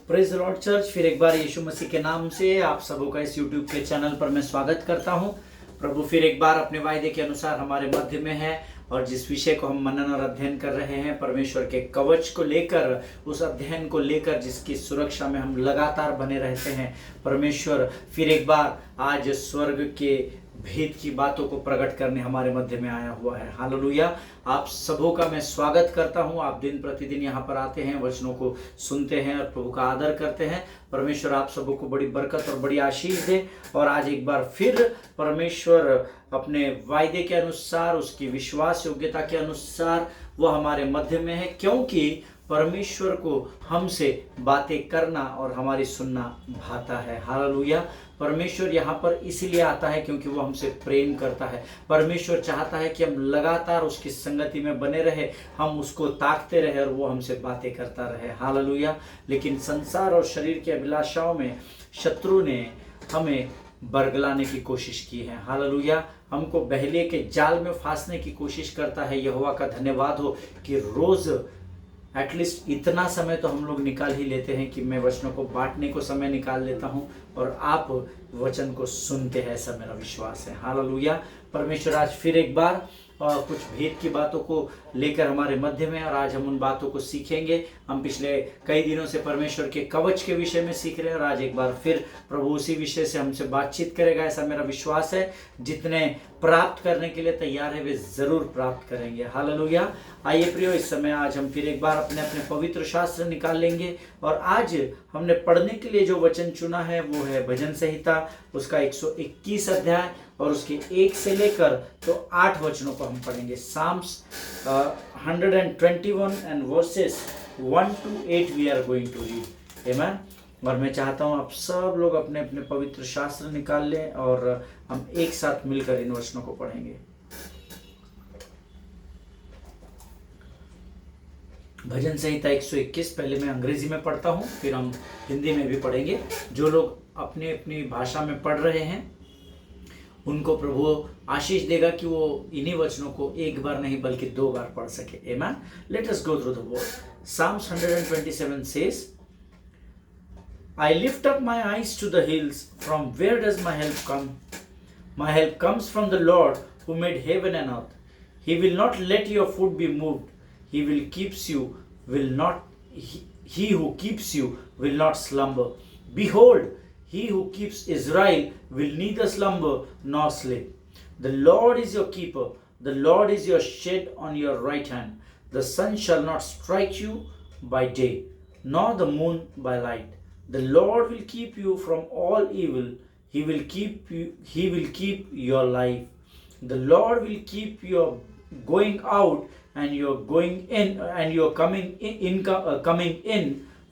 Praise Lord church, फिर एक बार यीशु मसीह के नाम से आप सबों का इस यूट्यूब के चैनल पर मैं स्वागत करता हूं। प्रभु फिर एक बार अपने वायदे के अनुसार हमारे मध्य में है और जिस विषय को हम मनन और अध्ययन कर रहे हैं, परमेश्वर के कवच को लेकर, उस अध्ययन को लेकर जिसकी सुरक्षा में हम लगातार बने रहते हैं, परमेश्वर फिर एक बार आज स्वर्ग के भेद की बातों को प्रकट करने हमारे मध्य में आया हुआ है। हालेलुया। आप सबों का मैं स्वागत करता हूं। आप दिन प्रतिदिन यहाँ पर आते हैं, वचनों को सुनते हैं और प्रभु का आदर करते हैं। परमेश्वर आप सबों को बड़ी बरकत और बड़ी आशीष दे। और आज एक बार फिर परमेश्वर अपने वायदे के अनुसार, उसकी विश्वास योग्यता के अनुसार वो हमारे मध्य में है, क्योंकि परमेश्वर को हमसे बातें करना और हमारी सुनना भाता है। हालेलुया। परमेश्वर यहाँ पर इसीलिए आता है क्योंकि वो हमसे प्रेम करता है। परमेश्वर चाहता है कि हम लगातार उसकी संगति में बने रहे, हम उसको ताकते रहे और वो हमसे बातें करता रहे। हालेलुया। लेकिन संसार और शरीर की अभिलाषाओं में शत्रु ने हमें बरगलाने की कोशिश की है। हालेलुया। हमको बहले के जाल में फांसने की कोशिश करता है। यहोवा का धन्यवाद हो कि रोज एटलीस्ट इतना समय तो हम लोग निकाल ही लेते हैं कि मैं वचनों को बांटने को समय निकाल लेता हूं और आप वचन को सुनते हैं, ऐसा मेरा विश्वास है। हालेलुया। परमेश्वर आज फिर एक बार कुछ भेद की बातों को लेकर हमारे मध्य में, और आज हम उन बातों को सीखेंगे। हम पिछले कई दिनों से परमेश्वर के कवच के विषय में सीख रहे हैं और आज एक बार फिर प्रभु उसी विषय से हमसे बातचीत करेगा, ऐसा मेरा विश्वास है। जितने प्राप्त करने के लिए तैयार है वे जरूर प्राप्त करेंगे। हालेलुया। आइए प्रियो, इस समय आज हम फिर एक बार अपने अपने पवित्र शास्त्र निकाल लेंगे और आज हमने पढ़ने के लिए जो वचन चुना है वो है भजन संहिता, उसका 121 अध्याय और उसके 1 से लेकर तो 8 वचनों को हम पढ़ेंगे। Psalms 121 and verses 1 to 8 we are going to read. Amen. और मैं चाहता हूं आप सब लोग अपने अपने पवित्र शास्त्र निकाल लें और हम एक साथ मिलकर इन वचनों को पढ़ेंगे। भजन संहिता 121 पहले मैं अंग्रेजी में पढ़ता हूं, फिर हम हिंदी में भी पढ़ेंगे। जो लोग अपनी अपनी भाषा में पढ़ रहे हैं उनको प्रभु आशीष देगा कि वो इन्हीं वचनों को एक बार नहीं बल्कि 2 बार पढ़ सके। Amen. Let us go through the word. Psalms 127 says, I lift up my eyes to the hills. From where does my help come? My help comes from the Lord who made heaven and earth. He will not let your foot be moved. He will keeps you, will not, he who keeps you will not slumber. Behold, he who keeps Israel will neither slumber nor sleep. The Lord is your keeper. The Lord is your shade on your right hand. The sun shall not strike you by day, nor the moon by night. The Lord will keep you from all evil. He will keep your life. The Lord will keep your going out and your going in and your coming in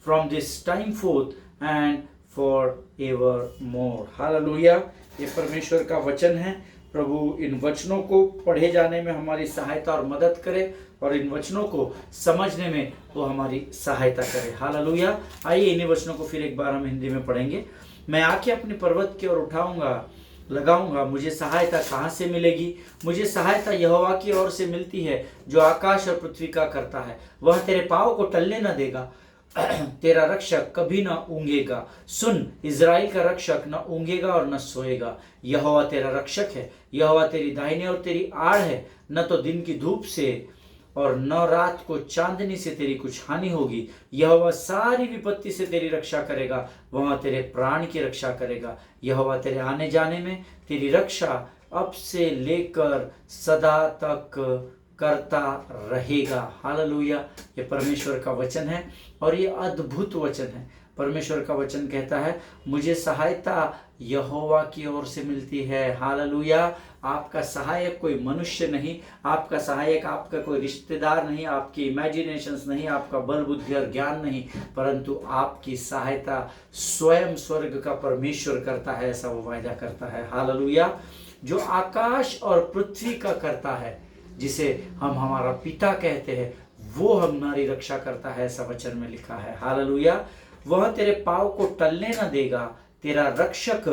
from this time forth and forevermore. Hallelujah. ये परमेश्वर का वचन है। प्रभु इन वचनों को पढ़े जाने में हमारी सहायता और मदद करे और इन वचनों को समझने में वो हमारी सहायता करे। हालेलुया। आइए इन्हीं वचनों को फिर एक बार हम हिंदी में पढ़ेंगे। मैं आके अपने पर्वत की ओर उठाऊंगा, लगाऊंगा, मुझे सहायता कहाँ से मिलेगी? मुझे सहायता यहोवा की ओर से मिलती है जो आकाश और पृथ्वी का करता है। वह तेरे पाँव को टलने न देगा, तेरा रक्षक कभी न ऊंघेगा। सुन, इज़राइल का रक्षक न ऊंघेगा और न सोएगा। यहोवा तेरा रक्षक है, यहोवा तेरी दाहिने और तेरी आड़ है। न तो दिन की धूप से और न रात को चांदनी से तेरी कुछ हानि होगी। यहोवा सारी विपत्ति से तेरी रक्षा करेगा, वह तेरे प्राण की रक्षा करेगा। यहोवा तेरे आने जाने में तेरी रक्षा अब से लेकर सदा तक करता रहेगा। हालेलुया। ये परमेश्वर का वचन है और ये अद्भुत वचन है। परमेश्वर का वचन कहता है, मुझे सहायता यहोवा की ओर से मिलती है। हालेलुया। आपका सहायक कोई मनुष्य नहीं, आपका सहायक आपका कोई रिश्तेदार नहीं, आपकी इमेजिनेशंस नहीं, आपका बल बुद्धि और ज्ञान नहीं, परंतु आपकी सहायता स्वयं स्वर्ग का परमेश्वर करता है, ऐसा वो वायदा करता है। हालेलुया। जो आकाश और पृथ्वी का करता है, जिसे हम हमारा पिता कहते हैं, वो हमारी रक्षा करता है, ऐसा वचन में लिखा है। हालेलुया। वह तेरे पाँव को टलने न देगा, तेरा रक्षक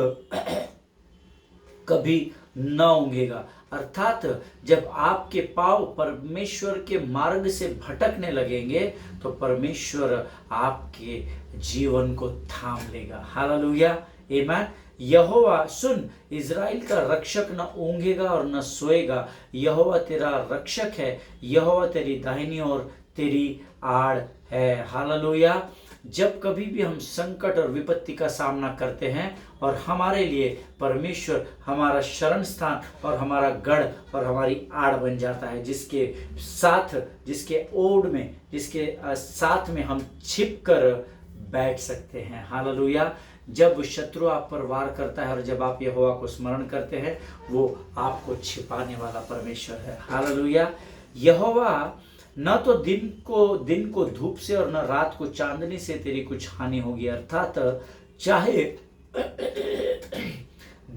कभी न ऊँघेगा। अर्थात जब आपके पाँव परमेश्वर के मार्ग से भटकने लगेंगे तो परमेश्वर आपके जीवन को थाम लेगा। हालेलुया, आमीन। यहोवा सुन, इज़राइल का रक्षक न ऊँघेगा और न सोएगा। यहोवा तेरा रक्षक है, यहोवा तेरी दाहिनी ओर तेरी आड़ है। हालेलुया। जब कभी भी हम संकट और विपत्ति का सामना करते हैं और हमारे लिए परमेश्वर हमारा शरण स्थान और हमारा गढ़ और हमारी आड़ बन जाता है, जिसके साथ में हम छिप कर बैठ सकते हैं। हालेलुया। जब शत्रु आप पर वार करता है और जब आप यहोवा को स्मरण करते हैं, वो आपको छिपाने वाला परमेश्वर है। हालेलुया। यहोवा न तो दिन को धूप से और न रात को चांदनी से तेरी कुछ हानि होगी। अर्थात चाहे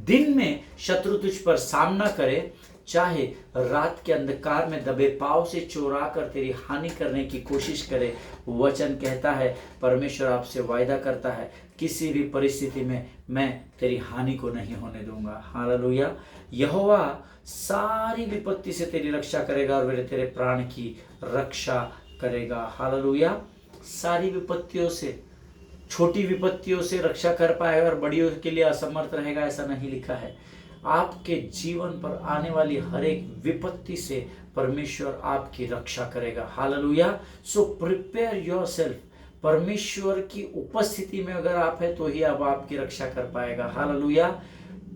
दिन में शत्रु तुझ पर सामना करे, चाहे रात के अंधकार में दबे पांव से चोरा कर तेरी हानि करने की कोशिश करे, वचन कहता है, परमेश्वर आपसे वायदा करता है, किसी भी परिस्थिति में मैं तेरी हानि को नहीं होने दूंगा। हालेलुया। यहोवा सारी विपत्ति से तेरी रक्षा करेगा और वे तेरे प्राण की रक्षा करेगा। हालेलुया। सारी विपत्तियों से, छोटी विपत्तियों से रक्षा कर पाएगा और बड़ियों के लिए असमर्थ रहेगा, ऐसा नहीं लिखा है। आपके जीवन पर आने वाली हर एक विपत्ति से परमेश्वर आपकी रक्षा करेगा। हालेलुया। So prepare yourself. परमेश्वर की उपस्थिति में अगर आप है तो ही अब आपकी रक्षा कर पाएगा। Hallelujah.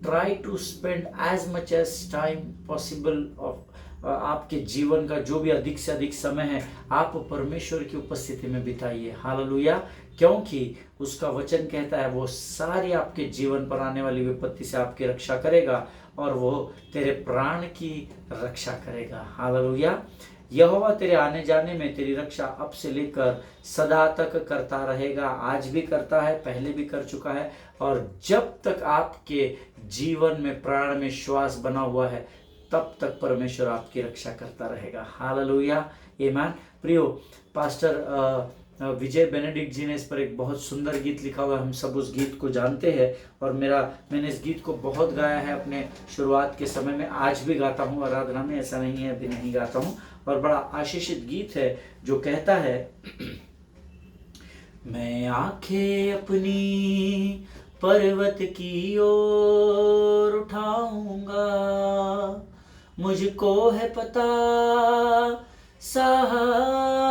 Try to spend as much as time possible of आपके जीवन का जो भी अधिक से अधिक समय है, आप परमेश्वर की उपस्थिति में बिताइए। हालेलुया। क्योंकि उसका वचन कहता है वो सारी आपके जीवन पर आने वाली विपत्ति से आपकी रक्षा करेगा और वो तेरे प्राण की रक्षा करेगा। हालेलुया। यहोवा तेरे आने जाने में तेरी रक्षा अब से लेकर सदा तक करता रहेगा। आज भी करता है, पहले भी कर चुका है, और जब तक आपके जीवन में प्राण में श्वास बना हुआ है तब तक परमेश्वर आपकी रक्षा करता रहेगा। हालेलुया, आमीन। प्रियो, पास्टर विजय बेनेडिक्ट जी ने इस पर एक बहुत सुंदर गीत लिखा हुआ है। हम सब उस गीत को जानते हैं और मैंने इस गीत को बहुत गाया है अपने शुरुआत के समय में, आज भी गाता हूँ आराधना में, ऐसा नहीं है अभी नहीं गाता हूँ। और बड़ा आशीषित गीत है जो कहता है, मैं आंखें अपनी पर्वत की ओर उठाऊंगा, मुझको है पता सहायता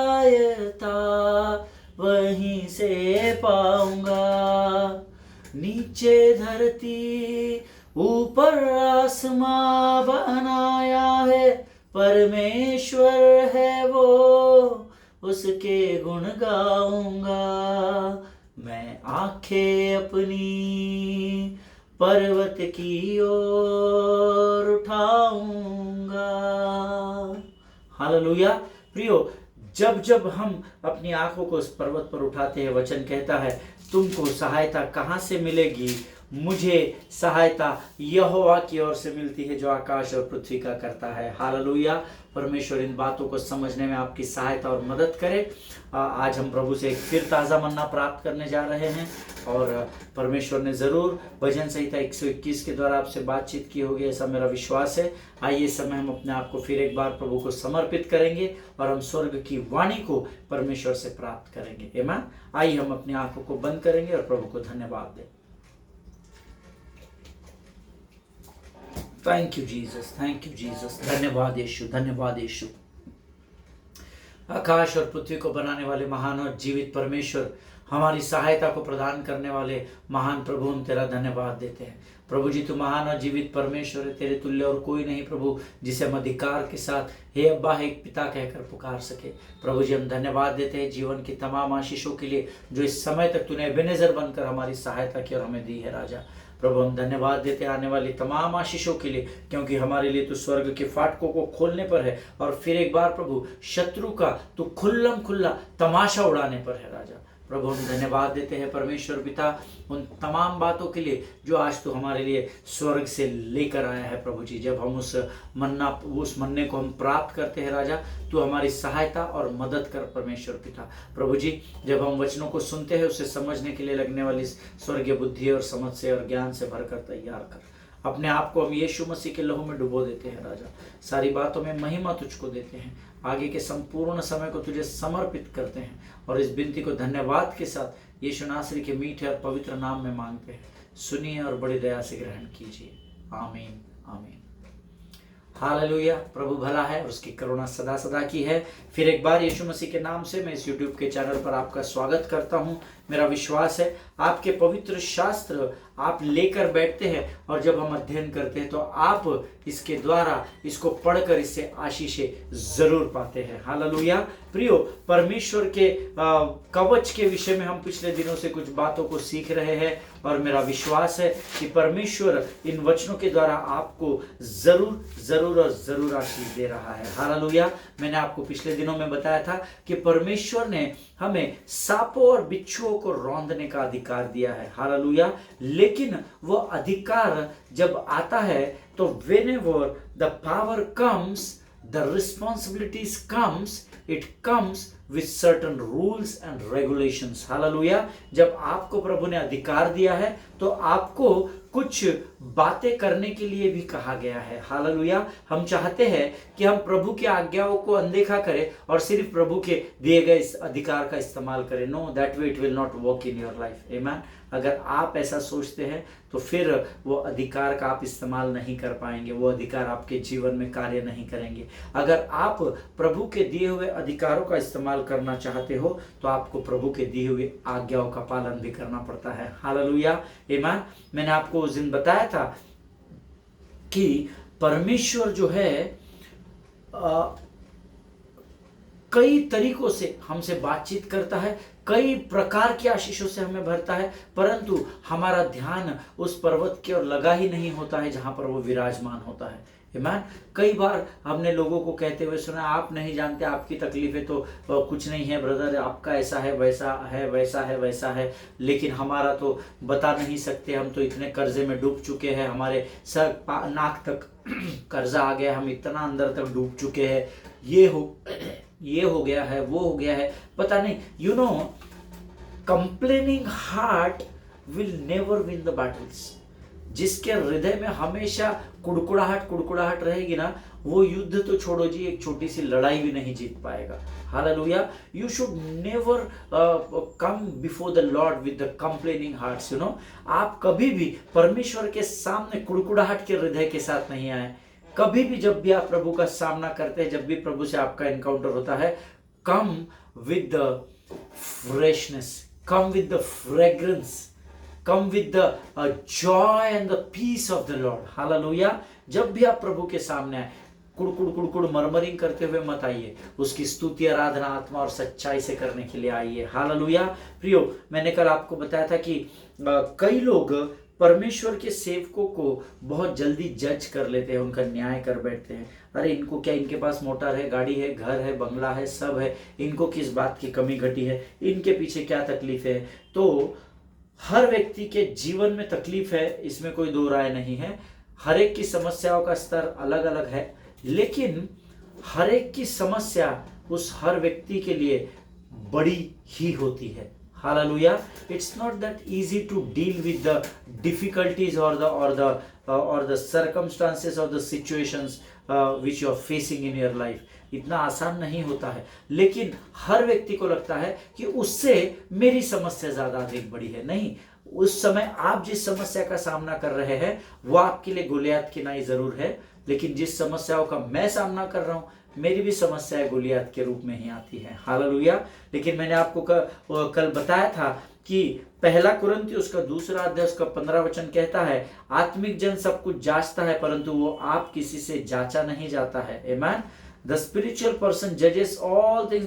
वहीं से पाऊंगा। नीचे धरती ऊपर आसमां बनाया है, परमेश्वर है वो, उसके गुण गाऊंगा। मैं आंखें अपनी पर्वत की ओर उठाऊंगा। हालेलुया। प्रियो, जब हम अपनी आंखों को उस पर्वत पर उठाते हैं, वचन कहता है तुमको सहायता कहाँ से मिलेगी? मुझे सहायता यहोवा की ओर से मिलती है जो आकाश और पृथ्वी का करता है। हालेलुया। परमेश्वर इन बातों को समझने में आपकी सहायता और मदद करे। आज हम प्रभु से एक फिर ताज़ा मन्ना प्राप्त करने जा रहे हैं और परमेश्वर ने ज़रूर भजन संहिता 121 के द्वारा आपसे बातचीत की होगी, ऐसा मेरा विश्वास है। आइए इस समय हम अपने आप को फिर एक बार प्रभु को समर्पित करेंगे और हम स्वर्ग की वाणी को परमेश्वर से प्राप्त करेंगे। आमीन। आइए हम अपनी आंखों को बंद करेंगे और प्रभु को धन्यवाद दें। Thank you Jesus, thank you Jesus. धन्यवाद यीशु, धन्यवाद यीशु। आकाश और पृथ्वी को बनाने वाले महान और जीवित परमेश्वर, हमारी सहायता को प्रदान करने वाले महान प्रभु, हम तेरा धन्यवाद देते हैं। प्रभु जी, तू महान और जीवित परमेश्वर है, तेरे तुल्य और कोई नहीं प्रभु, जिसे हम अधिकार के साथ हे अब्बा हे पिता कहकर पुकार सके। प्रभु जी, हम धन्यवाद देते हैं जीवन की तमाम आशीषों के लिए जो इस समय तक तूने एबेनेज़र बनकर हमारी सहायता की और हमें दी है। राजा प्रभु, हम धन्यवाद देते हैं आने वाली तमाम आशीषों के लिए, क्योंकि हमारे लिए तो स्वर्ग के फाटकों को खोलने पर है और फिर एक बार प्रभु शत्रु का तो खुल्लम खुल्ला तमाशा उड़ाने पर है। राजा प्रभु, हम धन्यवाद देते हैं परमेश्वर पिता उन तमाम बातों के लिए जो आज तो हमारे लिए स्वर्ग से लेकर आया है। प्रभु जी, जब हम उस मन्ने को हम प्राप्त करते हैं राजा, तो हमारी सहायता और मदद कर परमेश्वर पिता। प्रभु जी, जब हम वचनों को सुनते हैं उसे समझने के लिए लगने वाली स्वर्गीय बुद्धि और समझ से और ज्ञान से भरकर तैयार कर। अपने आप को हम यीशु मसीह के लहू में डुबो देते हैं राजा। सारी बातों में महिमा तुझको देते हैं, आगे के संपूर्ण समय को तुझे समर्पित करते हैं और इस विनती को धन्यवाद के साथ यीशु नासरी के मीठे और पवित्र नाम में मांगते हैं। सुनिए और बड़ी दया से ग्रहण कीजिए। आमीन आमीन। हालेलुया। प्रभु भला है और उसकी करुणा सदा सदा की है। फिर एक बार यीशु मसीह के नाम से मैं इस YouTube के चैनल पर आपका स्वागत करता हूं। मेरा विश्वास है आपके पवित्र शास्त्र आप लेकर बैठते हैं और जब हम अध्ययन करते हैं तो आप इसके द्वारा इसको पढ़कर इससे आशीषें जरूर पाते हैं। हालेलुया। प्रियो, परमेश्वर के कवच के विषय में हम पिछले दिनों से कुछ बातों को सीख रहे हैं और मेरा विश्वास है कि परमेश्वर इन वचनों के द्वारा आपको जरूर जरूर और जरूर आशीष दे रहा है। हालेलुया। मैंने आपको पिछले दिनों में बताया था कि परमेश्वर ने हमें सांपों और बिच्छुओं को रौंदने का अधिकार दिया है। हालेलुया। लेकिन वो अधिकार जब आता है तो whenever the power comes, the responsibilities comes, it comes with certain rules and regulations. Hallelujah. जब आपको प्रभु ने अधिकार दिया है तो आपको कुछ बातें करने के लिए भी कहा गया है। हालेलुया। हम चाहते हैं कि हम प्रभु की आज्ञाओं को अनदेखा करें और सिर्फ प्रभु के दिए गए इस अधिकार का इस्तेमाल करें। No, that way it will not work in your life. Amen. अगर आप ऐसा सोचते हैं तो फिर वो अधिकार का आप इस्तेमाल नहीं कर पाएंगे, वो अधिकार आपके जीवन में कार्य नहीं करेंगे। अगर आप प्रभु के दिए हुए अधिकारों का इस्तेमाल करना चाहते हो तो आपको प्रभु के दिए हुए आज्ञाओं का पालन भी करना पड़ता है। हालेलुया। आमीन। मैंने आपको उस दिन बताया था कि परमेश्वर जो है कई तरीकों से हमसे बातचीत करता है, कई प्रकार की आशीषों से हमें भरता है, परंतु हमारा ध्यान उस पर्वत की ओर लगा ही नहीं होता है जहां पर वो विराजमान होता है। आमीन। कई बार हमने लोगों को कहते हुए सुना, आप नहीं जानते, आपकी तकलीफें तो कुछ नहीं है ब्रदर, आपका ऐसा है वैसा है वैसा है वैसा है, लेकिन हमारा तो बता नहीं सकते, हम तो इतने कर्जे में डूब चुके हैं, हमारे सर नाक तक कर्जा आ गया, हम इतना अंदर तक डूब चुके हैं, ये हो गया है, वो हो गया है, पता नहीं। You know, complaining heart will never win the battles. जिसके हृदय में हमेशा कुड़कुड़ाहट रहेगी ना, वो युद्ध तो छोड़ो जी, एक छोटी सी लड़ाई भी नहीं जीत पाएगा। Hallelujah. You should never come before the Lord with the complaining hearts. You know, आप कभी भी परमेश्वर के सामने कुड़कुड़ाहट के हृदय के साथ नहीं आए। कभी भी जब भी आप प्रभु का सामना करते हैं, जब भी प्रभु से आपका एनकाउंटर होता है, come with the freshness, come with the fragrance, come with the joy and the peace of the Lord. Hallelujah. जब भी आप प्रभु के सामने आए, कुड़कुड़ मरमरिंग करते हुए मत आइए, उसकी स्तुति आराधना आत्मा और सच्चाई से करने के लिए आइए। हालेलुया। प्रियो, मैंने कल आपको बताया था कि कई लोग परमेश्वर के सेवकों को बहुत जल्दी जज कर लेते हैं, उनका न्याय कर बैठते हैं। अरे इनको क्या, इनके पास मोटर है, गाड़ी है, घर है, बंगला है, सब है, इनको किस बात की कमी घटी है, इनके पीछे क्या तकलीफ है। तो हर व्यक्ति के जीवन में तकलीफ है, इसमें कोई दो राय नहीं है। हर एक की समस्याओं का स्तर अलग अलग है, लेकिन हर एक की समस्या उस हर व्यक्ति के लिए बड़ी ही होती है। Hallelujah. It's not that easy to deal with the difficulties और द सर्कमस्टांसेस और the situations which you are facing in your life। इतना आसान नहीं होता है, लेकिन हर व्यक्ति को लगता है कि उससे मेरी समस्या ज्यादा अधिक बड़ी है। नहीं, उस समय आप जिस समस्या का सामना कर रहे हैं वो आपके लिए गोलियत की नाई जरूर है, लेकिन जिस समस्याओं का मैं सामना कर रहा हूं, मेरी भी समस्याएं गोलियत के रूप में ही आती है। हालेलुया। लेकिन मैंने आपको कल बताया था कि पहला कुरिन्थियों उसका 2 अध्याय उसका 15 वचन कहता है, आत्मिक जन सब कुछ जांचता है परंतु वो आप किसी से जांचा नहीं जाता है। आमीन। The spiritual person judges all things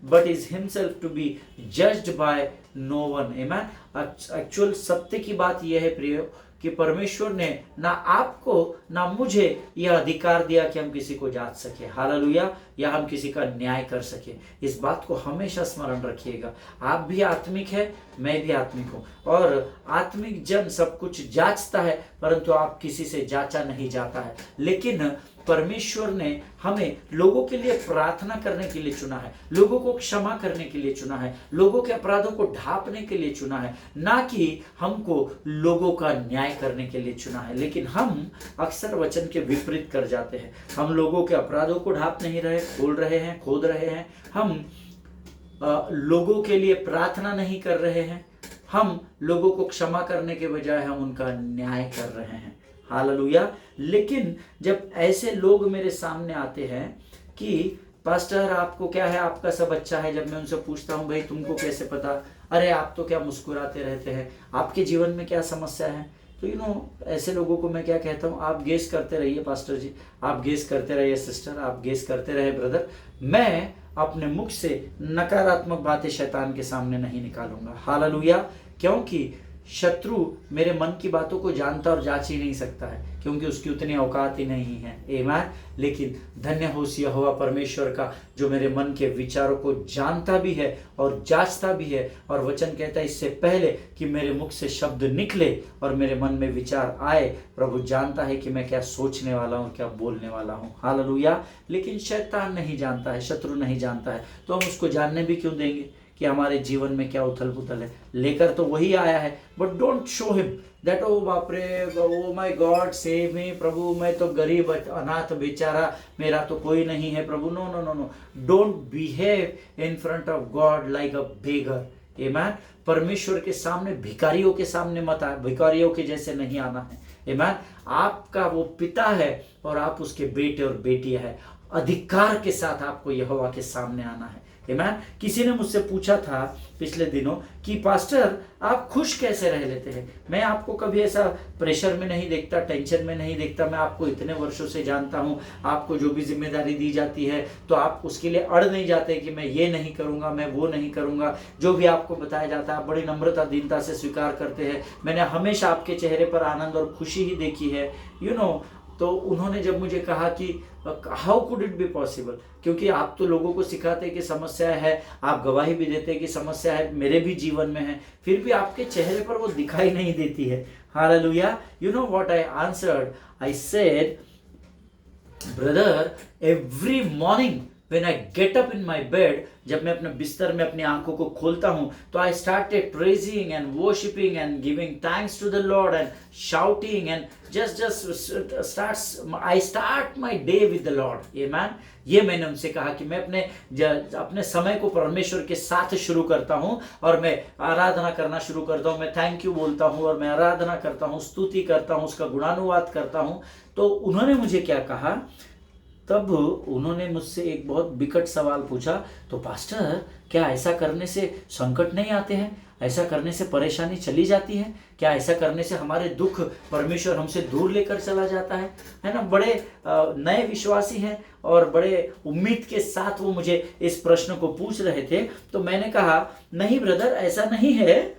but is himself to be judged by no one। Amen। Actual सत्य की बात यह है प्रियो कि परमेश्वर ने ना आपको ना मुझे यह अधिकार दिया कि हम किसी को जांच सके। हालेलुया। या हम किसी का न्याय कर सके। इस बात को हमेशा स्मरण रखिएगा। आप भी आत्मिक है, मैं भी आत्मिक हूं, और आत्मिक जन सब कुछ जांचता है परंतु आप किसी से जांचा नहीं जाता है। लेकिन परमेश्वर ने हमें लोगों के लिए प्रार्थना करने के लिए चुना है, लोगों को क्षमा करने के लिए चुना है, लोगों के अपराधों को ढांपने के लिए चुना है, ना कि हमको लोगों का न्याय करने के लिए चुना है। लेकिन हम अक्सर वचन के विपरीत कर जाते हैं। हम लोगों के अपराधों को ढांप नहीं रहे, खोद रहे हैं। हम लोगों के लिए प्रार्थना नहीं कर रहे हैं। हम लोगों को क्षमा करने के बजाय हम उनका न्याय कर रहे हैं। हालेलुया। लेकिन जब ऐसे लोग मेरे सामने आते हैं कि पास्टर आपको क्या है, आपका सब अच्छा है, जब मैं उनसे पूछता हूं भाई तुमको कैसे पता, अरे आप तो क्या मुस्कुराते रहते हैं, आपके जीवन में क्या समस्या है, तो ऐसे लोगों को मैं क्या कहता हूँ, आप गेस करते रहिए पास्टर जी, आप गेस करते रहिए सिस्टर, आप गेस करते रहे ब्रदर। मैं अपने मुख से नकारात्मक बातें शैतान के सामने नहीं निकालूंगा। हालेलुया। क्योंकि शत्रु मेरे मन की बातों को जानता और जांच ही नहीं सकता है, क्योंकि उसकी उतनी औकात ही नहीं है। आमीन। लेकिन धन्य हो यहोवा परमेश्वर का जो मेरे मन के विचारों को जानता भी है और जांचता भी है। और वचन कहता है इससे पहले कि मेरे मुख से शब्द निकले और मेरे मन में विचार आए, प्रभु जानता है कि मैं क्या सोचने वाला हूँ, क्या बोलने वाला हूँ। हालेलुया। लेकिन शैतान नहीं जानता है, शत्रु नहीं जानता है, तो हम उसको जानने भी क्यों देंगे कि हमारे जीवन में क्या उथल पुथल है। लेकर तो वही आया है, but don't show him that oh बाप रे, oh my God save me, प्रभु मैं तो गरीब अनाथ बेचारा, मेरा तो कोई नहीं है प्रभु। No no no no, don't behave in front of God like a beggar. Amen. परमेश्वर के सामने भिखारियों के सामने मत आ, भिखारियों के जैसे नहीं आना है। आमीन। आपका वो पिता है और आप उसके बेटे और बेटियां है, अधिकार के साथ आपको यहोवा के सामने आना है। आमीन। किसी ने मुझसे पूछा था पिछले दिनों कि पास्टर आप खुश कैसे रह लेते हैं। मैं आपको कभी ऐसा प्रेशर में नहीं देखता, टेंशन में नहीं देखता। मैं आपको इतने वर्षों से जानता हूं, आपको जो भी जिम्मेदारी दी जाती है तो आप उसके लिए अड़ नहीं जाते कि मैं ये नहीं करूंगा, मैं वो नहीं करूंगा। जो भी आपको बताया जाता है आप बड़ी नम्रता दीनता से स्वीकार करते हैं। मैंने हमेशा आपके चेहरे पर आनंद और खुशी ही देखी है। तो उन्होंने जब मुझे कहा कि how could it be possible, क्योंकि आप तो लोगों को सिखाते हैं कि समस्या है, आप गवाही भी देते हैं कि समस्या है, मेरे भी जीवन में है, फिर भी आपके चेहरे पर वो दिखाई नहीं देती है। Hallelujah. You know what I answered, I said brother every morning when I get up in my bed, जब मैं अपने बिस्तर में अपनी आंखों को खोलता हूं तो I started praising and worshipping and giving thanks to the lord and shouting and I start my day with the lord. Amen. ये मैंने उनसे कहा कि मैं अपने समय को परमेश्वर के साथ शुरू करता हूं और मैं आराधना करना शुरू करता हूं, मैं थैंक यू बोलता हूं और मैं आराधना करता हूं, स्तुति करता हूं, उसका गुणानुवाद करता हूं। तो उन्होंने मुझे क्या कहा, तब उन्होंने मुझसे एक बहुत विकट सवाल पूछा, तो पास्टर क्या ऐसा करने से संकट नहीं आते हैं, ऐसा करने से परेशानी चली जाती है क्या, ऐसा करने से हमारे दुख परमेश्वर हमसे दूर लेकर चला जाता है ना। बड़े नए विश्वासी हैं और बड़े उम्मीद के साथ वो मुझे इस प्रश्न को पूछ रहे थे। तो मैंने कहा नहीं ब्रदर, ऐसा नहीं है।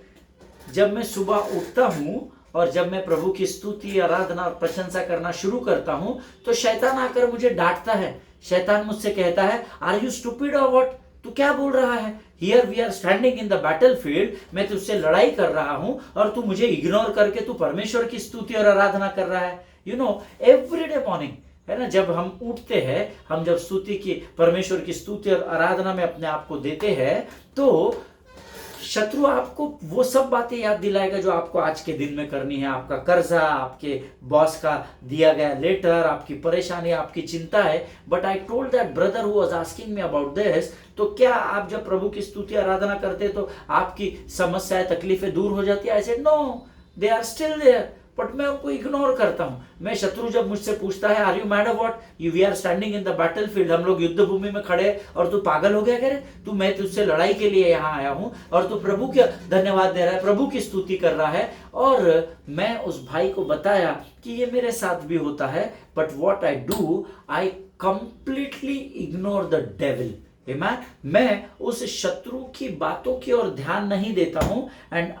जब मैं सुबह उठता हूँ और जब मैं प्रभु की स्तुति, आराधना और प्रशंसा करना शुरू करता हूं तो शैतान आकर मुझे डांटता है। शैतान मुझसे कहता है are you stupid or what, तू क्या बोल रहा है, here we are standing in the battlefield, मैं तुझसे लड़ाई कर रहा हूं और तू मुझे इग्नोर करके तू परमेश्वर की स्तुति और आराधना कर रहा है। एवरीडे मॉर्निंग है ना, जब हम उठते हैं, हम जब स्तुति की, परमेश्वर की स्तुति और आराधना में अपने आप को देते हैं तो शत्रु आपको वो सब बातें याद दिलाएगा जो आपको आज के दिन में करनी है। आपका कर्जा, आपके बॉस का दिया गया लेटर, आपकी परेशानी, आपकी चिंता है। But I told that brother who was asking me about this, तो क्या आप जब प्रभु की स्तुति आराधना करते तो आपकी समस्याएं, तकलीफें दूर हो जाती है? ऐसे no, they are still there, but मैं उनको इग्नोर करता हूं। मैं शत्रु जब मुझसे पूछता है are you mad or what, we are standing in the battlefield, हम लोग युद्ध भूमि में खड़े और तू पागल हो गया, कह रहे तू, मैं तुझसे लड़ाई के लिए यहाँ आया हूं और तू प्रभु का धन्यवाद दे रहा है, प्रभु की स्तुति कर रहा है। और मैं उस भाई को बताया कि ये मेरे साथ भी होता है, but what I do, I completely ignore the devil. मैं उस शत्रु की बातों की ओर ध्यान नहीं देता हूं। And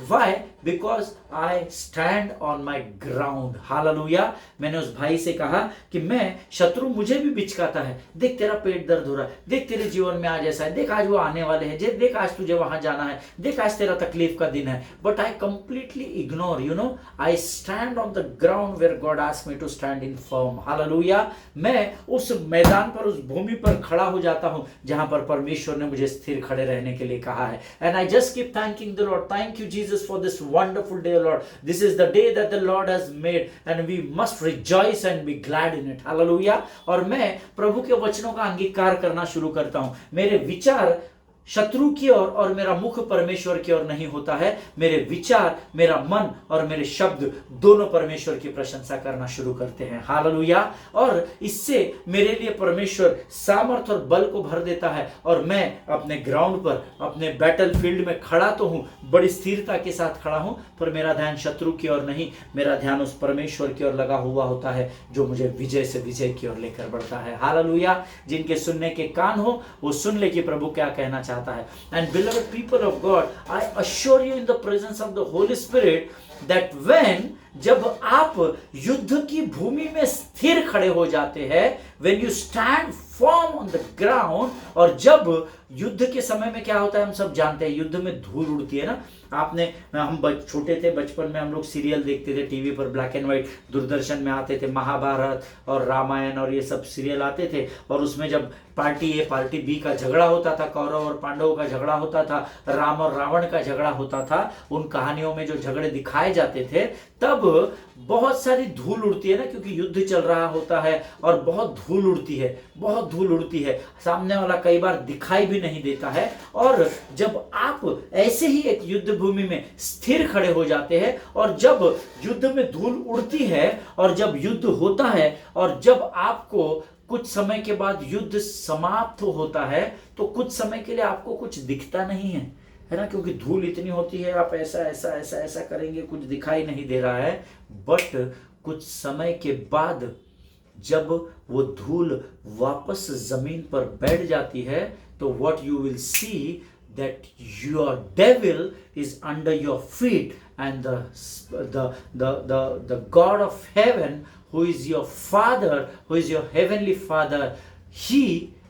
why, because I stand on my ground. Hallelujah. मैंने उस भाई से कहा कि मैं, शत्रु मुझे भी बिचकाता है, देख तेरा पेट दर्द हो रहा है, देख तेरे जीवन में आज ऐसा है, देख आज वो आने वाले हैं, देख आज तुझे वहां जाना है, देख आज तेरा तकलीफ का दिन है। But I completely ignore, I stand on the ground where God asked me to stand in firm. Hallelujah. मैं उस मैदान पर, उस भूमि पर खड़ा हो जाता हूं हूँ जहां पर परमेश्वर ने मुझे स्थिर खड़े रहने के लिए कहा है। And I just keep thanking the lord, thank you Jesus for this wonderful day lord, this is the day that the lord has made and we must rejoice and be glad in it. Hallelujah. और मैं प्रभु के वचनों का अंगीकार करना शुरू करता हूं। मेरे विचार शत्रु की ओर और मेरा मुख परमेश्वर की ओर नहीं होता है। मेरे विचार, मेरा मन और मेरे शब्द दोनों परमेश्वर की प्रशंसा करना शुरू करते हैं। हालेलुया। और इससे मेरे लिए परमेश्वर सामर्थ और बल को भर देता है और मैं अपने ग्राउंड पर, अपने बैटल फील्ड में खड़ा तो हूं, बड़ी स्थिरता के साथ खड़ा हूं, पर मेरा ध्यान शत्रु की ओर नहीं, मेरा ध्यान उस परमेश्वर की ओर लगा हुआ होता है जो मुझे विजय से विजय की ओर लेकर बढ़ता है। हालेलुया। जिनके सुनने के कान हो वो सुन ले कि प्रभु क्या कहना चाहता है। And beloved people of God, I assure you in the presence of the Holy Spirit that when जब आप युद्ध की भूमि में स्थिर खड़े हो जाते हैं, when you stand firm on the ground, और जब युद्ध के समय में क्या होता है हम सब जानते हैं, युद्ध में धूल उड़ती है ना। हम छोटे थे, बचपन में हम लोग सीरियल देखते थे टीवी पर, ब्लैक एंड व्हाइट दूरदर्शन में आते थे, महाभारत और रामायण और ये सब सीरियल आते थे। और उसमें जब पार्टी ए पार्टी बी का झगड़ा होता था, कौरव और पांडवों का झगड़ा होता था, राम और रावण का झगड़ा होता था, उन कहानियों में जो झगड़े दिखाए जाते थे तब बहुत सारी धूल उड़ती है ना, क्योंकि युद्ध चल रहा होता है और बहुत धूल उड़ती है, बहुत धूल उड़ती है, सामने वाला कई बार दिखाई भी नहीं देता है। और जब आप ऐसे ही एक युद्ध भूमि में स्थिर खड़े हो जाते हैं और जब युद्ध में धूल उड़ती है और जब युद्ध होता है और जब आपको कुछ समय के बाद युद्ध समाप्त होता है तो कुछ समय के लिए आपको कुछ दिखता नहीं है ना, क्योंकि धूल इतनी होती है, आप ऐसा ऐसा ऐसा ऐसा करेंगे, कुछ दिखाई नहीं दे रहा है। बट कुछ समय के बाद जब वो धूल वापस जमीन पर बैठ जाती है तो what you will see that your devil is under your feet and the God of heaven, who is your father, who is your heavenly father, he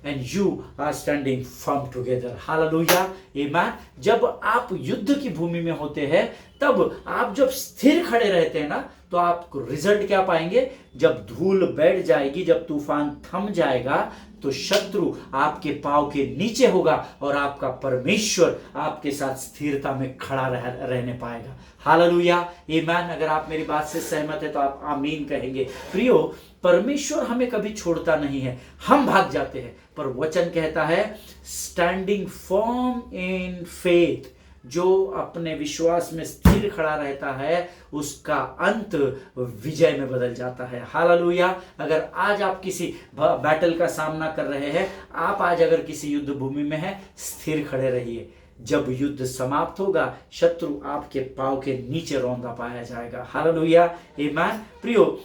and you are standing firm together. Hallelujah. Amen. जब आप युद्ध की भूमि में होते हैं तब आप जब स्थिर खड़े रहते हैं ना तो आप रिजल्ट क्या पाएंगे, जब धूल बैठ जाएगी, जब तूफान थम जाएगा तो शत्रु आपके पांव के नीचे होगा और आपका परमेश्वर आपके साथ स्थिरता में खड़ा रहने पाएगा। हालेलुया। आमीन। अगर आप मेरी बात से सहमत है तो आप आमीन कहेंगे। प्रियो, परमेश्वर हमें कभी छोड़ता नहीं है, हम भाग जाते हैं, पर वचन कहता है स्टैंडिंग फर्म इन फेथ, जो अपने विश्वास में स्थिर खड़ा रहता है उसका अंत विजय में बदल जाता है। हालेलुया। अगर आज आप किसी बैटल का सामना कर रहे हैं, आप आज अगर किसी युद्ध भूमि में हैं, स्थिर खड़े रहिए। जब युद्ध समाप्त होगा शत्रु आपके पांव के नीचे रौंदा पाया जाएगा। हालेलुया। आमीन। प्रियो,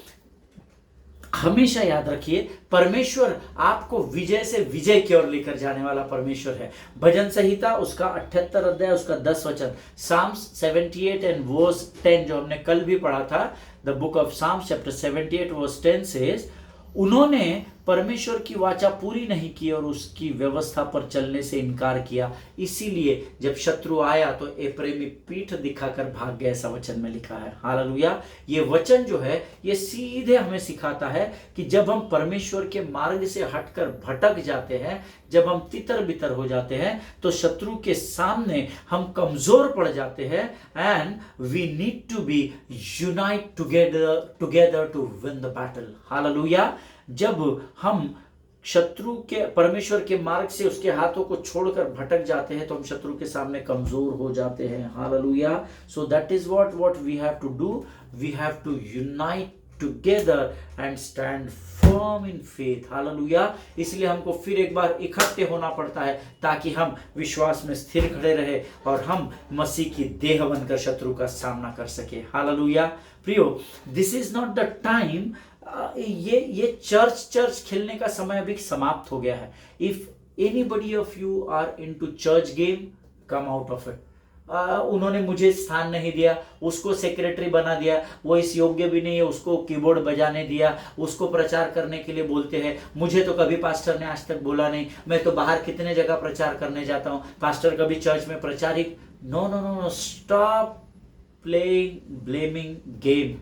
हमेशा याद रखिए परमेश्वर आपको विजय से विजय की ओर लेकर जाने वाला परमेश्वर है। भजन संहिता उसका 78 अध्याय उसका 10 वचन, Psalms 78 and verse 10 जो हमने कल भी पढ़ा था, the book of Psalms chapter 78 verse 10 says, उन्होंने परमेश्वर की वाचा पूरी नहीं की और उसकी व्यवस्था पर चलने से इनकार किया, इसीलिए जब शत्रु आया तो ए प्रेमी पीठ दिखाकर भाग गए, ऐसा वचन में लिखा है। हालेलुया। ये वचन जो है ये सीधे हमें सिखाता है कि जब हम परमेश्वर के मार्ग से हटकर भटक जाते हैं, जब हम तितर बितर हो जाते हैं तो शत्रु के सामने हम कमजोर पड़ जाते हैं and we need to be unite together to win the battle. Hallelujah. जब हम शत्रु के परमेश्वर के मार्ग से उसके हाथों को छोड़कर भटक जाते हैं तो हम शत्रु के सामने कमजोर हो जाते हैं। Hallelujah. So that is what we have to do, we have to unite together and stand firm in faith. Hallelujah. इसलिए हमको फिर एक बार इकट्ठे होना पड़ता है ताकि हम विश्वास में स्थिर खड़े रहे और हम मसीह की देह बनकर शत्रु का सामना कर सके। हालेलुया। प्रियो, this is not the time, ये चर्च खेलने का समय अभी समाप्त हो गया है। If anybody of you are into church game, come out of it. उन्होंने मुझे स्थान नहीं दिया, उसको सेक्रेटरी बना दिया, वो इस योग्य भी नहीं है, उसको कीबोर्ड बजाने दिया, उसको प्रचार करने के लिए बोलते हैं, मुझे तो कभी पास्टर ने आज तक बोला नहीं, मैं तो बाहर कितने जगह प्रचार करने जाता हूं, पास्टर कभी चर्च में प्रचार ही। No no no no, stop playing blaming game.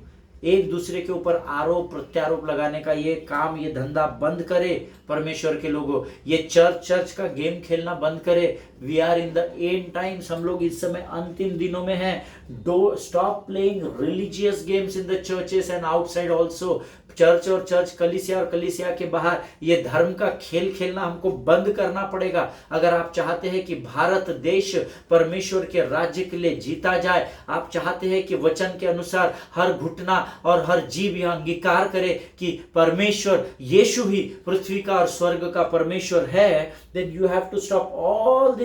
एक दूसरे के ऊपर आरोप प्रत्यारोप लगाने का ये काम, ये धंधा बंद करे परमेश्वर के लोगों। ये चर्च का गेम खेलना बंद करे। We are in the end times, हम लोग इस समय अंतिम दिनों में हैं। Do stop playing religious games in the churches and outside also. Church और चर्च, कलीसिया और कलीसिया के बाहर ये धर्म का खेल खेलना हमको बंद करना पड़ेगा। अगर आप चाहते हैं कि भारत देश परमेश्वर के राज्य के लिए जीता जाए, आप चाहते हैं कि वचन के अनुसार हर घुटना और हर जीव यह अंगीकार करे कि परमेश्वर यीशु ही पृथ्वी का और स्वर्ग का परमेश्वर है, then you have to stop all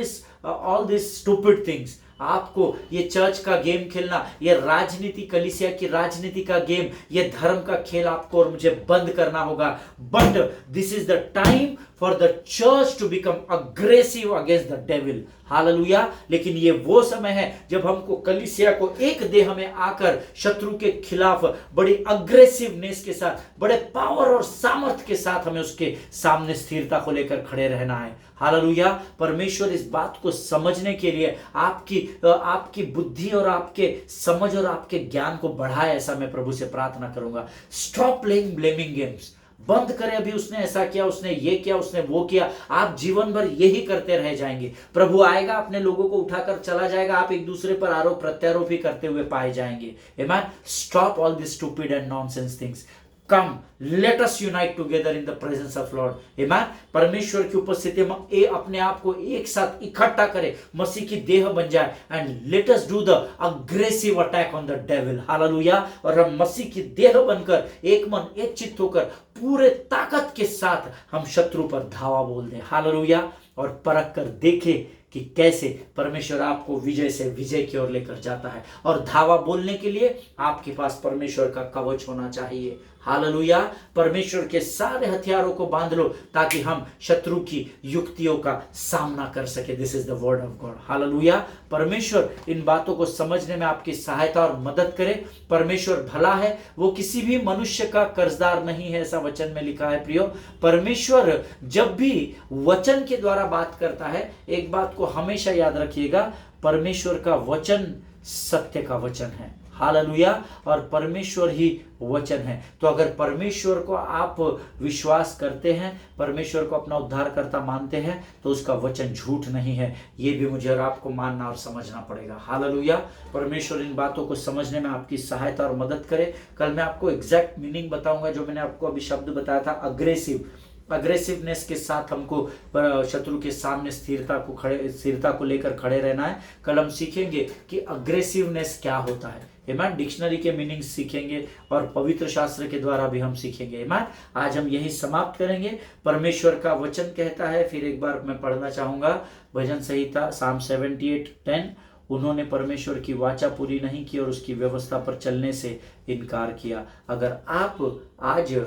these stupid things। आपको ये चर्च का गेम खेलना, ये राजनीति, कलीसिया की राजनीति का गेम, ये धर्म का खेल आपको और मुझे बंद करना होगा। But this is the time for the church to become aggressive against the devil. Hallelujah. लेकिन ये वो समय है जब हमको कलीसिया को एक देह में आकर शत्रु के खिलाफ बड़ी अग्रेसिवनेस के साथ, बड़े पावर और सामर्थ्य के साथ हमें उसके सामने स्थिरता को लेकर खड़े रहना है। हालेलुया। परमेश्वर इस बात को समझने के लिए आपकी बुद्धि और आपके समझ और आपके ज्ञान को बढ़ाए, ऐसा मैं प्रभु से प्रार्थना करूंगा। Stop playing blaming games. बंद करें। अभी उसने ऐसा किया, उसने ये किया, उसने वो किया। आप जीवन भर यही करते रह जाएंगे। प्रभु आएगा, अपने लोगों को उठाकर चला जाएगा, आप एक दूसरे पर आरोप प्रत्यारोप ही करते हुए पाए जाएंगे। Amen. Stop all this stupid and nonsense things. Come, let us unite together in the presence of Lord. Amen. परमेश्वर की उपस्थिति में अपने आप को एक साथ इकट्ठा करें, मसीह की देह बन जाए, and let us do the aggressive attack on the devil. Hallelujah. और हम मसीह की देह बनकर एक मन एक चित्त होकर पूरे ताकत के साथ हम शत्रु पर धावा बोल दें। हालेलुया। और परख कर देखें कि कैसे परमेश्वर आपको विजय से विजय की ओर लेकर जाता है। और धावा बोलने के लिए आपके पास परमेश्वर का कवच होना चाहिए। हालेलुया। परमेश्वर के सारे हथियारों को बांध लो ताकि हम शत्रु की युक्तियों का सामना कर सके। This is the word of God. Hallelujah. परमेश्वर इन बातों को समझने में आपकी सहायता और मदद करे। परमेश्वर भला है, वो किसी भी मनुष्य का कर्जदार नहीं है, ऐसा वचन में लिखा है। प्रियो, परमेश्वर जब भी वचन के द्वारा बात करता है, एक बात को हमेशा याद रखिएगा, परमेश्वर का वचन सत्य का वचन है। हालेलुया। और परमेश्वर ही वचन है। तो अगर परमेश्वर को आप विश्वास करते हैं, परमेश्वर को अपना उद्धारकर्ता मानते हैं, तो उसका वचन झूठ नहीं है। ये भी मुझे और आपको मानना और समझना पड़ेगा। हालेलुया। परमेश्वर इन बातों को समझने में आपकी सहायता और मदद करे। कल मैं आपको एग्जैक्ट मीनिंग बताऊंगा, जो मैंने आपको अभी शब्द बताया था, अग्रेसिवनेस के साथ हमको शत्रु के सामने स्थिरता को लेकर खड़े रहना है। कल हम सीखेंगे कि अग्रेसिवनेस क्या होता है। आमेन। डिक्शनरी के मीनिंग सीखेंगे और पवित्र शास्त्र के द्वारा भी हम सीखेंगे। आमेन। आज हम यही समाप्त करेंगे। परमेश्वर का वचन कहता है, फिर एक बार मैं पढ़ना चाहूंगा भजन संहिता Psalm 78:10। उन्होंने परमेश्वर की वाचा पूरी नहीं की और उसकी व्यवस्था पर चलने से इनकार किया। अगर आप आज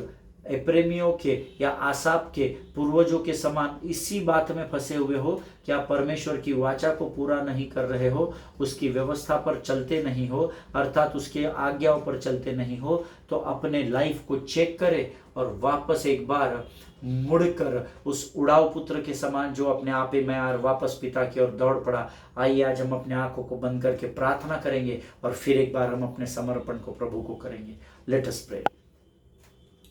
एप्रेमियों के या आसाप के पूर्वजों के समान इसी बात में फंसे हुए हो कि आप परमेश्वर की वाचा को पूरा नहीं कर रहे हो, उसकी व्यवस्था पर चलते नहीं हो, अर्थात उसके आज्ञाओं पर चलते नहीं हो, तो अपने लाइफ को चेक करें और वापस एक बार मुड़कर उस उड़ाऊ पुत्र के समान जो अपने आप ही में वापस पिता की ओर दौड़ पड़ा। आइए आज हम अपने आंखों को बंद करके प्रार्थना करेंगे और फिर एक बार हम अपने समर्पण को प्रभु को करेंगे। Let us pray.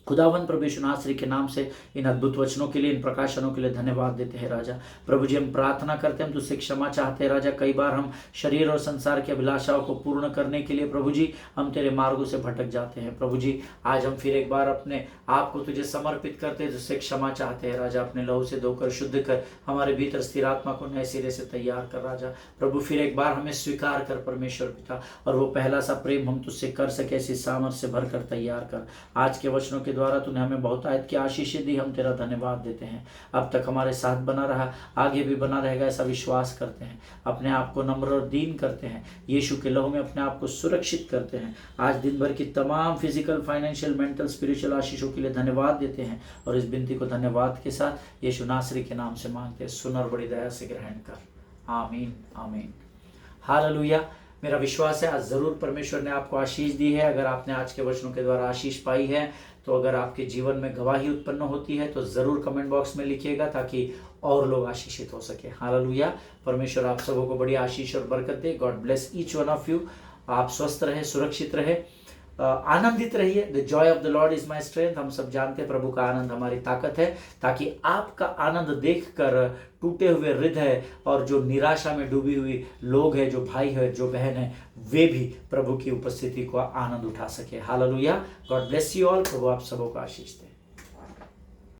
खुदावंद प्रभु यीशु नासरी के नाम से इन अद्भुत वचनों के लिए, इन प्रकाशनों के लिए धन्यवाद देते हैं राजा। प्रभु जी, हम प्रार्थना करते हैं, हम तुझसे क्षमा चाहते हैं राजा। कई बार हम शरीर और संसार की अभिलाषाओं को पूर्ण करने के लिए प्रभु जी हम तेरे मार्गों से भटक जाते हैं। प्रभु जी, आज हम फिर एक बार अपने आप को तुझे समर्पित करते हैं, तुझसे क्षमा चाहते हैं राजा। अपने लहू से धोकर शुद्ध कर, हमारे भीतर स्थिर आत्मा को नए सिरे से तैयार कर राजा। प्रभु फिर एक बार हमें स्वीकार कर परमेश्वर पिता, और वो पहला सा प्रेम हम तुझसे कर सके, ऐसी सामर्थ्य से भरकर तैयार कर। आज के वचनों के द्वारा तूने हमें बहुत आयत की आशीष दी, हम तेरा धन्यवाद देते हैं। अब तक हमारे साथ बना रहा, आगे भी बना रहेगा, ऐसा विश्वास करते हैं। अपने आप को नम्र और दीन करते हैं, यीशु के लहू में अपने आप को सुरक्षित करते हैं। आज दिन भर की तमाम फिजिकल, फाइनेंशियल, मेंटल, स्पिरिचुअल आशीषों के लिए धन्यवाद देते हैं, और इस विनती को धन्यवाद के साथ यीशु नासरी के नाम से मांगते हैं। सुन और बड़ी दया से ग्रहण कर। आमीन, आमीन। हालेलुया। मेरा विश्वास है आज जरूर परमेश्वर ने आपको आशीष दी है। अगर आपने आज के वचनों के द्वारा आशीष पाई है, तो अगर आपके जीवन में गवाही उत्पन्न होती है तो जरूर कमेंट बॉक्स में लिखिएगा, ताकि और लोग आशीषित हो सके। हालेलुया। परमेश्वर आप सबों को बड़ी आशीष और बरकत दे। God bless each one of you. आप स्वस्थ रहे, सुरक्षित रहे, आनंदित रहिए। The joy of the Lord is my strength. हम सब जानते हैं प्रभु का आनंद हमारी ताकत है, ताकि आपका आनंद देखकर टूटे हुए हृदय और जो निराशा में डूबी हुई लोग हैं, जो भाई है, जो बहन है, वे भी प्रभु की उपस्थिति को आनंद उठा सके। Hallelujah. God bless you all. प्रभु आप सबों को आशीष दे।